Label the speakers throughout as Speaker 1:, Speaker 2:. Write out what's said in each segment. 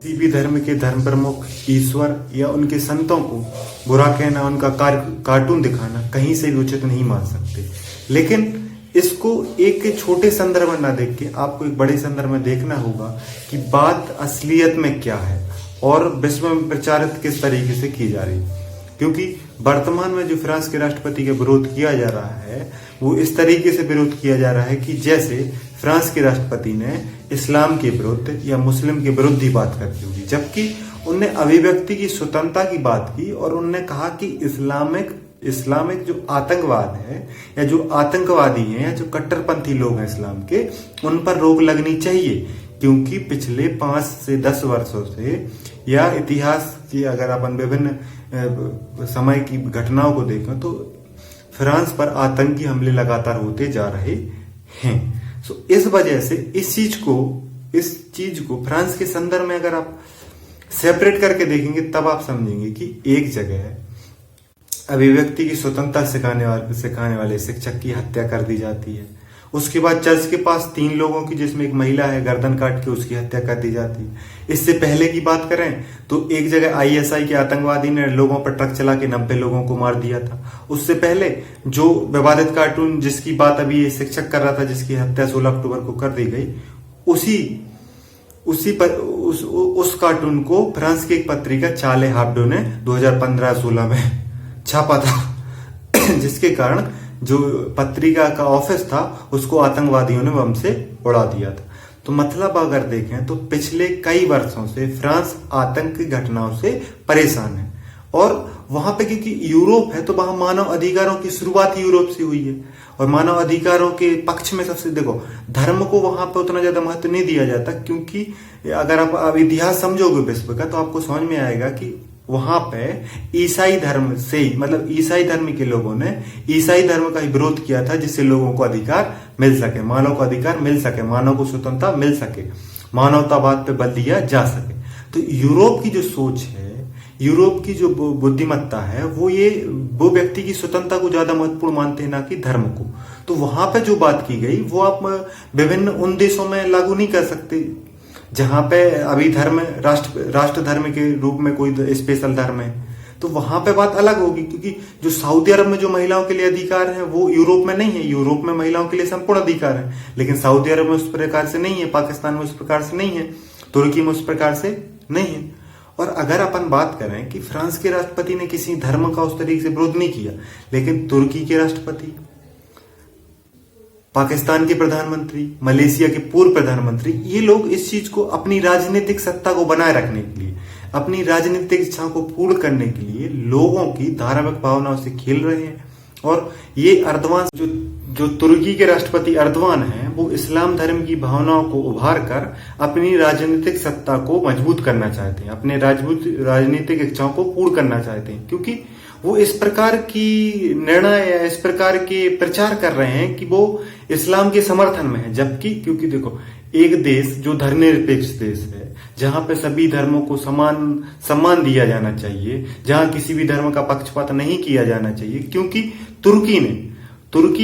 Speaker 1: किसी भी धर्म के धर्म प्रमुख, ईश्वर या उनके संतों को बुरा कहना, उनका कार्टून दिखाना कहीं से भी उचित नहीं मान सकते। लेकिन इसको एक छोटे संदर्भ में ना देख के आपको एक बड़े संदर्भ में देखना होगा कि बात असलियत में क्या है और विश्व में प्रचारित किस तरीके से की जा रही है। क्योंकि वर्तमान में जो फ्रांस के राष्ट्रपति का विरोध किया जा रहा है वो इस तरीके से विरोध किया जा रहा है कि जैसे फ्रांस के राष्ट्रपति ने इस्लाम के विरुद्ध या मुस्लिम के विरुद्ध ही बात कर दी होगी, जबकि उनने अभिव्यक्ति की स्वतंत्रता की बात की और उनने कहा कि इस्लामिक जो आतंकवाद है या जो आतंकवादी हैं या जो कट्टरपंथी लोग हैं इस्लाम के, उन पर रोक लगनी चाहिए। क्योंकि पिछले 5 से 10 वर्षों से या इतिहास की अगर अपन विभिन्न समय की घटनाओं को देखें तो फ्रांस पर आतंकी हमले लगातार होते जा रहे हैं। इस वजह से इस चीज को फ्रांस के संदर्भ में अगर आप सेपरेट करके देखेंगे तब आप समझेंगे कि एक जगह अभिव्यक्ति की स्वतंत्रता सिखाने वाले शिक्षक की हत्या कर दी जाती है, उसके बाद चर्च के पास 3 लोगों की, जिसमें एक महिला है, गर्दन काट के उसकी हत्या कर दी जाती है। इससे पहले की बात करें तो एक जगह आईएसआई के आतंकवादी ने लोगों पर ट्रक चला के 90 लोगों को मार दिया था। उससे पहले जो विवादित कार्टून जिसकी बात अभी ये शिक्षक कर रहा था, जिसकी हत्या 16 अक्टूबर को कर दी गई, उस कार्टून को फ्रांस की एक पत्रिका चार्ले हेब्डो ने 2015-16 में छापा था, जिसके कारण जो पत्रिका का ऑफिस था उसको आतंकवादियों ने बम से उड़ा दिया था। तो मतलब अगर देखें तो पिछले कई वर्षों से फ्रांस आतंक की घटनाओं से परेशान है। और वहां पे क्योंकि यूरोप है तो वहां मानव अधिकारों की शुरुआत यूरोप से हुई है और मानव अधिकारों के पक्ष में सबसे देखो धर्म को वहां पे उतना ज्यादा महत्व नहीं दिया जाता। क्योंकि अगर आप इतिहास समझोगे विश्व का तो आपको समझ में आएगा कि वहां पे ईसाई धर्म से ही, मतलब ईसाई धर्म के लोगों ने ईसाई धर्म का ही विरोध किया था, जिससे लोगों को अधिकार मिल सके, मानव को अधिकार मिल सके, मानव को स्वतंत्रता मिल सके, मानवतावाद पे बल दिया जा सके। तो यूरोप की जो सोच है, यूरोप की जो बुद्धिमत्ता है, वो व्यक्ति की स्वतंत्रता को ज्यादा महत्वपूर्ण मानते हैं ना कि धर्म को। तो वहां पे जो बात की गई वो आप विभिन्न उन देशों में लागू नहीं कर सकते जहां पे अभी धर्म राष्ट्र धर्म के रूप में कोई स्पेशल धर्म है। तो वहां पे बात अलग होगी, क्योंकि जो सऊदी अरब में जो महिलाओं के लिए अधिकार है वो यूरोप में नहीं है। यूरोप में महिलाओं के लिए संपूर्ण अधिकार है, लेकिन सऊदी अरब में उस प्रकार से नहीं है, पाकिस्तान में उस प्रकार से नहीं है, तुर्की में उस प्रकार से नहीं है। और अगर अपन बात करें कि फ्रांस के राष्ट्रपति ने किसी धर्म का उस तरीके से विरोध नहीं किया, लेकिन तुर्की के राष्ट्रपति, पाकिस्तान के प्रधानमंत्री, मलेशिया के पूर्व प्रधानमंत्री, ये लोग इस चीज को अपनी राजनीतिक सत्ता को बनाए रखने के लिए, अपनी राजनीतिक इच्छा को पूर्ण करने के लिए लोगों की धार्मिक भावनाओं से खेल रहे हैं। और ये अर्दवान जो तुर्की के राष्ट्रपति अर्दवान हैं, वो इस्लाम धर्म की भावनाओं को उभार कर अपनी राजनीतिक सत्ता को मजबूत करना चाहते हैं, अपने राजनीतिक इच्छाओं को पूर्ण करना चाहते हैं। क्योंकि वो इस प्रकार की निर्णय या इस प्रकार के प्रचार कर रहे हैं कि वो इस्लाम के समर्थन में है। जबकि क्योंकि देखो एक देश जो धर्मनिरपेक्ष देश है, जहां पे सभी धर्मों को समान सम्मान दिया जाना चाहिए, जहां किसी भी धर्म का पक्षपात नहीं किया जाना चाहिए। क्योंकि तुर्की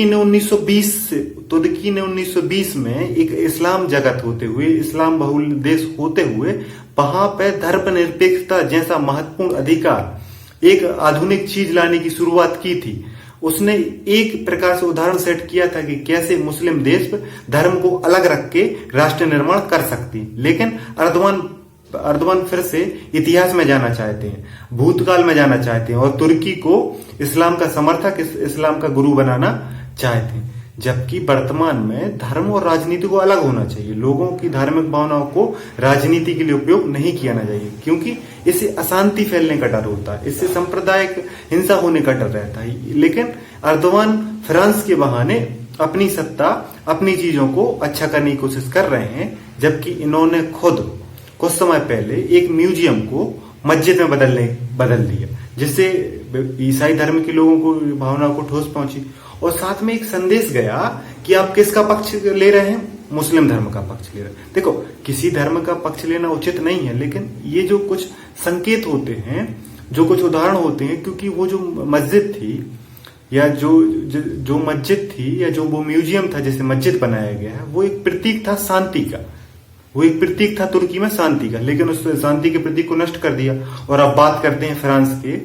Speaker 1: ने 1920 में एक इस्लाम जगत होते हुए, इस्लाम बहुल देश होते हुए, वहां पे धर्मनिरपेक्षता जैसा महत्वपूर्ण अधिकार, एक आधुनिक चीज लाने की शुरुआत की थी। उसने एक प्रकार से उदाहरण सेट किया था कि कैसे मुस्लिम देश धर्म को अलग रख के राष्ट्र निर्माण कर सकती। लेकिन अर्दवान फिर से इतिहास में जाना चाहते हैं, भूतकाल में जाना चाहते हैं और तुर्की को इस्लाम का समर्थक, इस्लाम का गुरु बनाना चाहते हैं। जबकि वर्तमान में धर्म और राजनीति को अलग होना चाहिए। लोगों की धार्मिक भावनाओं को राजनीति के लिए उपयोग नहीं किया जाना चाहिए, क्योंकि इससे अशांति फैलने का डर होता है, इससे सांप्रदायिक हिंसा होने का डर रहता है। लेकिन अर्दवान फ्रांस के बहाने अपनी सत्ता, अपनी चीजों को अच्छा करने की कोशिश कर रहे हैं। जबकि इन्होंने खुद कुछ समय पहले एक म्यूजियम को मस्जिद में बदल दिया, जिससे ईसाई धर्म के लोगों को भावनाओं को ठोस पहुंची। और साथ में एक संदेश गया कि आप किसका पक्ष ले रहे हैं, मुस्लिम धर्म का पक्ष ले रहे हैं। देखो किसी धर्म का पक्ष लेना उचित नहीं है, लेकिन ये जो कुछ संकेत होते हैं, जो कुछ उदाहरण होते हैं, क्योंकि वो जो मस्जिद थी या जो मस्जिद थी या जो वो म्यूजियम था जिसे मस्जिद बनाया गया है, वो एक प्रतीक था शांति का। वो एक प्रतीक था तुर्की में शांति का, लेकिन उस शांति के प्रतीक को नष्ट कर दिया। और अब बात करते हैं फ्रांस के,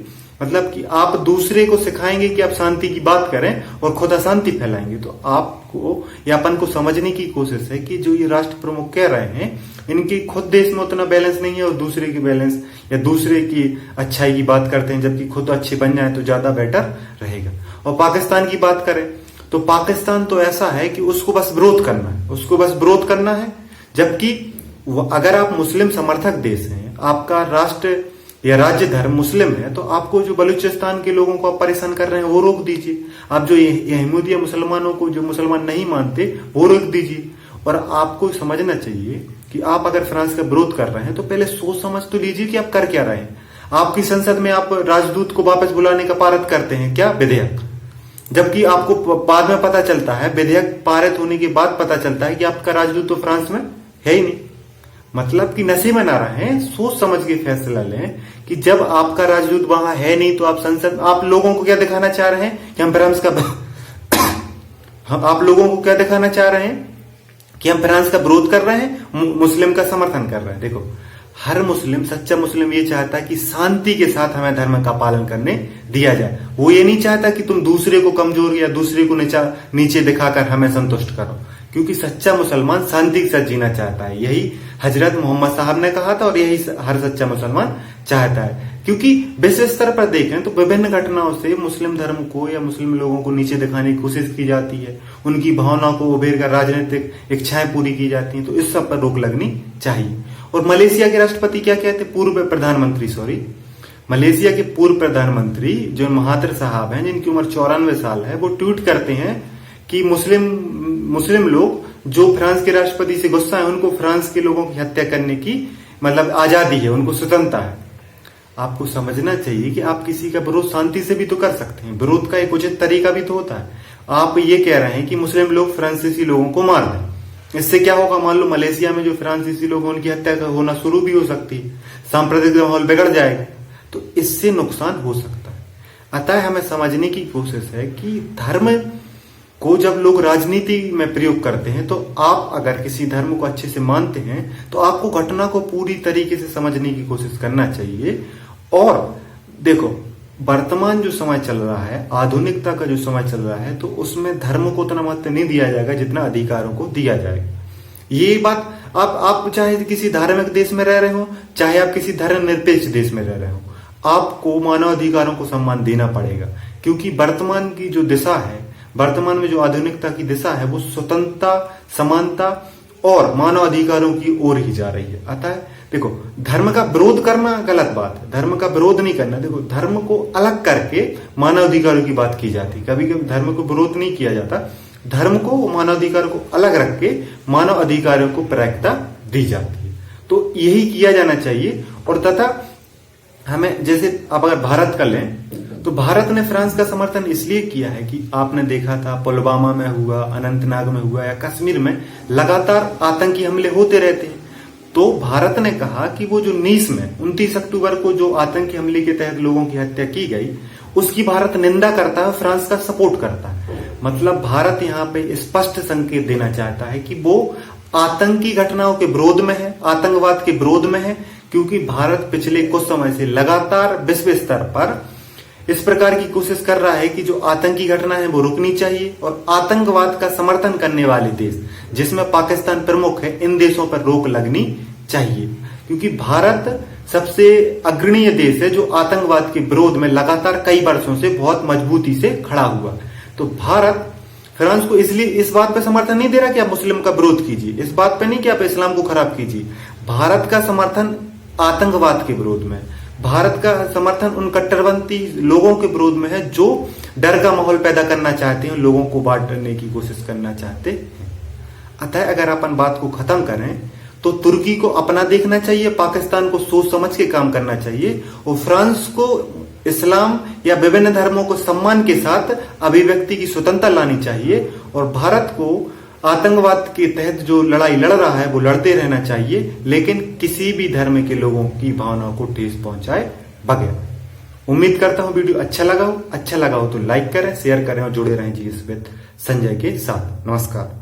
Speaker 1: मतलब कि आप दूसरे को सिखाएंगे कि आप शांति की बात करें और खुद अशांति फैलाएंगे। तो आपको या अपन को समझने की कोशिश है कि जो ये राष्ट्र प्रमुख कह रहे हैं, इनके खुद देश में उतना बैलेंस नहीं है और दूसरे की बैलेंस या दूसरे की अच्छाई की बात करते हैं, जबकि खुद अच्छे बन जाए तो ज्यादा बेटर रहेगा। और पाकिस्तान की बात करें तो पाकिस्तान तो ऐसा है कि उसको बस विरोध करना है, उसको बस विरोध करना है। जबकि अगर आप मुस्लिम समर्थक देश हैं, आपका राष्ट्र या राज्य धर्म मुस्लिम है, तो आपको जो बलूचिस्तान के लोगों को आप परेशान कर रहे हैं वो रोक दीजिए। आप जो यहूदी मुसलमानों को, जो मुसलमान नहीं मानते, वो रोक दीजिए। और आपको समझना चाहिए कि आप अगर फ्रांस का विरोध कर रहे हैं तो पहले सोच समझ तो लीजिए कि आप कर क्या रहे हैं। आपकी संसद में आप राजदूत को वापस बुलाने का पारित करते हैं क्या विधेयक, जबकि आपको बाद में पता चलता है, विधेयक पारित होने के बाद पता चलता है कि आपका राजदूत तो फ्रांस में है ही नहीं। मतलब कि नशे में ना रहें, सोच समझ के फैसला लें कि जब आपका राजदूत वहां है नहीं तो आप संसद, आप लोगों को क्या दिखाना चाह रहे हैं कि हम फ्रांस का आप लोगों को क्या दिखाना चाह रहे हैं कि हम फ्रांस का विरोध कर रहे हैं, मुस्लिम का समर्थन कर रहे हैं। देखो, हर मुस्लिम, सच्चा मुस्लिम ये चाहता है कि शांति के साथ हमें धर्म का पालन करने दिया जाए। वो ये नहीं चाहता कि तुम दूसरे को कमजोर या दूसरे को नीचे दिखाकर हमें संतुष्ट करो, क्योंकि सच्चा मुसलमान शांति के साथ जीना चाहता है। यही हजरत मोहम्मद साहब ने कहा था और यही हर सच्चा मुसलमान चाहता है। क्योंकि विश्व स्तर पर देखें तो विभिन्न घटनाओं से मुस्लिम धर्म को या मुस्लिम लोगों को नीचे दिखाने की कोशिश की जाती है, उनकी भावनाओं को उभेर कर राजनीतिक इच्छाएं पूरी की जाती हैं। तो इस सब पर रोक लगनी चाहिए। और मलेशिया के राष्ट्रपति क्या कहते, मलेशिया के पूर्व प्रधानमंत्री जो महातिर साहब हैं, जिनकी उम्र 94 साल है, वो ट्वीट करते हैं कि मुस्लिम लोग जो फ्रांस के राष्ट्रपति से गुस्सा है, उनको फ्रांस के लोगों की हत्या करने की मतलब आजादी है, उनको स्वतंत्रता है। आपको समझना चाहिए कि आप किसी का विरोध शांति से भी तो कर सकते हैं, विरोध का एक उचित तरीका भी तो होता है। आप ये कह रहे हैं कि मुस्लिम लोग फ्रांसीसी लोगों को मार दें, इससे क्या होगा, मान लो मलेशिया में जो फ्रांसीसी लोग हैं उनकी हत्या होना शुरू भी हो सकती है, सांप्रदायिक माहौल बिगड़ जाएगा, तो इससे नुकसान हो सकता है। अतः हमें समझने की कोशिश है कि धर्म को जब लोग राजनीति में प्रयोग करते हैं, तो आप अगर किसी धर्म को अच्छे से मानते हैं तो आपको घटना को पूरी तरीके से समझने की कोशिश करना चाहिए। और देखो, वर्तमान जो समय चल रहा है, आधुनिकता का जो समय चल रहा है, तो उसमें धर्म को उतना महत्व नहीं दिया जाएगा जितना अधिकारों को दिया जाएगा। ये बात आप चाहे किसी धार्मिक देश में रह रहे हो, चाहे आप किसी धर्मनिरपेक्ष देश में रह रहे हो, आपको मानव अधिकारों को सम्मान देना पड़ेगा। क्योंकि वर्तमान की जो दिशा है, वर्तमान में जो आधुनिकता की दिशा है, वो स्वतंत्रता, समानता और मानव अधिकारों की ओर ही जा रही है। अतः देखो, धर्म का विरोध करना गलत बात है, धर्म का विरोध नहीं करना। देखो, धर्म को अलग करके मानव अधिकारों की बात की जाती है, कभी कभी धर्म को विरोध नहीं किया जाता, धर्म को, मानव अधिकारों को अलग रख के मानव अधिकारों को प्राथमिकता दी जाती है। तो यही किया जाना चाहिए। और तथा हमें, जैसे आप अगर भारत का लें तो भारत ने फ्रांस का समर्थन इसलिए किया है कि आपने देखा था पुलवामा में हुआ, अनंतनाग में हुआ या कश्मीर में लगातार आतंकी हमले होते रहते हैं। तो भारत ने कहा कि वो जो नीस में 29 अक्टूबर को जो आतंकी हमले के तहत लोगों की हत्या की गई, उसकी भारत निंदा करता है, फ्रांस का सपोर्ट करता है। मतलब भारत यहाँ पे स्पष्ट संकेत देना चाहता है कि वो आतंकी घटनाओं के विरोध में है, आतंकवाद के विरोध में है। क्योंकि भारत पिछले कुछ समय से लगातार विश्व स्तर पर इस प्रकार की कोशिश कर रहा है कि जो आतंकी घटना है वो रुकनी चाहिए, और आतंकवाद का समर्थन करने वाले देश, जिसमें पाकिस्तान प्रमुख है, इन देशों पर रोक लगनी चाहिए। क्योंकि भारत सबसे अग्रणीय देश है जो आतंकवाद के विरोध में लगातार कई वर्षों से बहुत मजबूती से खड़ा हुआ। तो भारत फ्रांस को इसलिए इस बात पर समर्थन नहीं दे रहा कि आप मुस्लिम का विरोध कीजिए, इस बात पर नहीं कि आप इस्लाम को खराब कीजिए। भारत का समर्थन आतंकवाद के विरोध में, भारत का समर्थन उन कट्टरपंथी लोगों के विरोध में है जो डर का माहौल पैदा करना चाहते हैं, लोगों को बांटने की कोशिश करना चाहते हैं। अतः अगर अपन बात को खत्म करें तो तुर्की को अपना देखना चाहिए, पाकिस्तान को सोच समझ के काम करना चाहिए, और फ्रांस को इस्लाम या विभिन्न धर्मों को सम्मान के साथ अभिव्यक्ति की स्वतंत्रता लानी चाहिए, और भारत को आतंकवाद के तहत जो लड़ाई लड़ रहा है वो लड़ते रहना चाहिए, लेकिन किसी भी धर्म के लोगों की भावनाओं को ठेस पहुंचाए बगैर। उम्मीद करता हूं वीडियो अच्छा लगा हो तो लाइक करें, शेयर करें और जुड़े रहें जीएस विद संजय के साथ। नमस्कार।